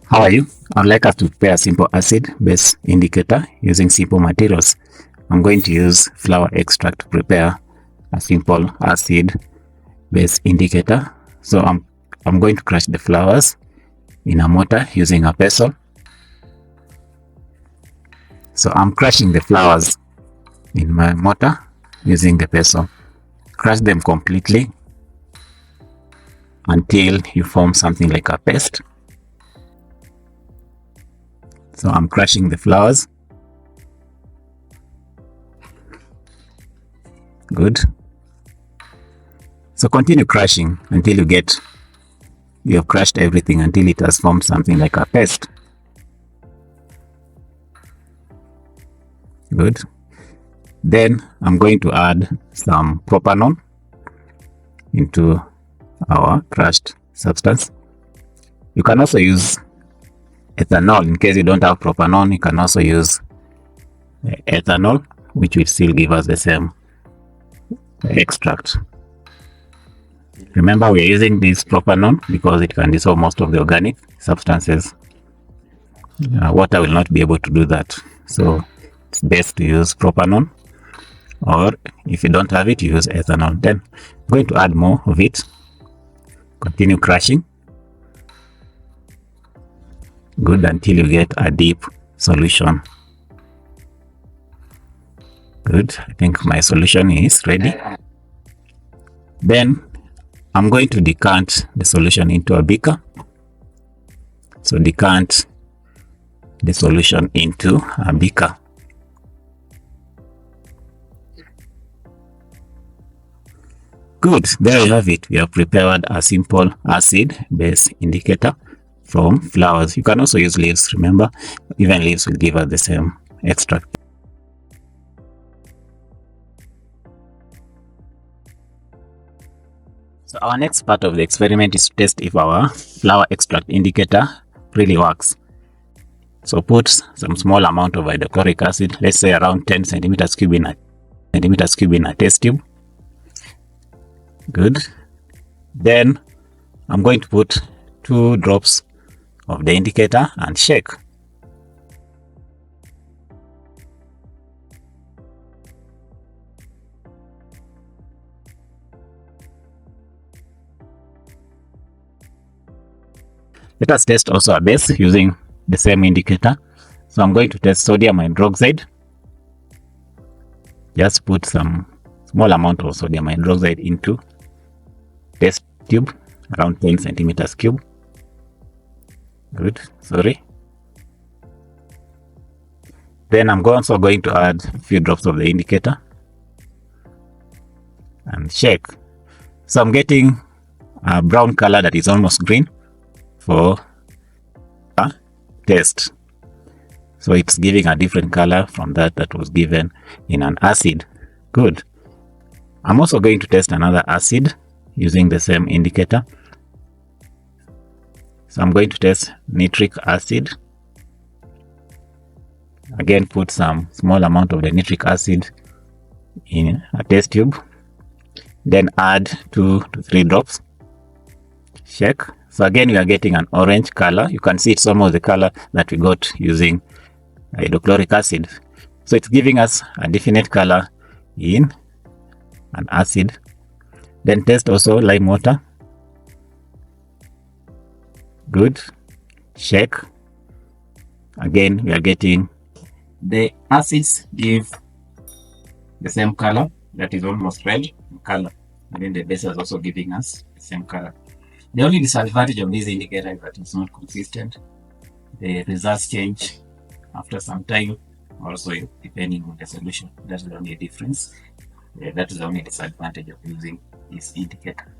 How are you? I'd like us to prepare a simple acid-base indicator using simple materials. I'm going to use flower extract to prepare a simple acid-base indicator. So I'm going to crush the flowers in a mortar using a pestle. So I'm crushing the flowers in my mortar using the pestle. Crush them completely until you form something like a paste. So I'm crushing the flowers. Good. So continue crushing until you have crushed everything until it has formed something like a paste. Good. Then I'm going to add some propanol into our crushed substance. You can also use ethanol in case you don't have propanol. You can also use ethanol, which will still give us the same extract. Remember, we are using this propanol because it can dissolve most of the organic substances. Water will not be able to do that, so it's best to use propanol, or if you don't have it, you use ethanol. Then I'm going to add more of it. Continue crushing. Good, until you get a deep solution. Good, I think my solution is ready. Then I'm going to decant the solution into a beaker. So decant the solution into a beaker. Good, there you have it. We have prepared a simple acid-base indicator from flowers. You can also use leaves. Remember, even leaves will give us the same extract. So our next part of the experiment is to test if our flower extract indicator really works. So put some small amount of hydrochloric acid, let's say around 10 centimeters cube in a test tube. Good. Then I'm going to put 2 drops of the indicator and shake. Let us test also a base using the same indicator. So I'm going to test sodium hydroxide. Just put some small amount of sodium hydroxide into test tube, around 10 centimeters cube. Good, sorry. Then I'm also going to add a few drops of the indicator and shake. So I'm getting a brown color that is almost green for a test. So it's giving a different color from that was given in an acid. Good. I'm also going to test another acid using the same indicator. So I'm going to test nitric acid. Again, put some small amount of the nitric acid in a test tube. Then add 2 to 3 drops. Shake. So again, we are getting an orange color. You can see it's almost the color that we got using hydrochloric acid. So it's giving us a definite color in an acid. Then test also lime water. Good. Shake. Again, we are getting the acids give the same color, that is almost red color, and then the base is also giving us the same color. The only disadvantage of this indicator is that it's not consistent. The results change after some time, also depending on the solution. That's the only difference. That is the only disadvantage of using this indicator.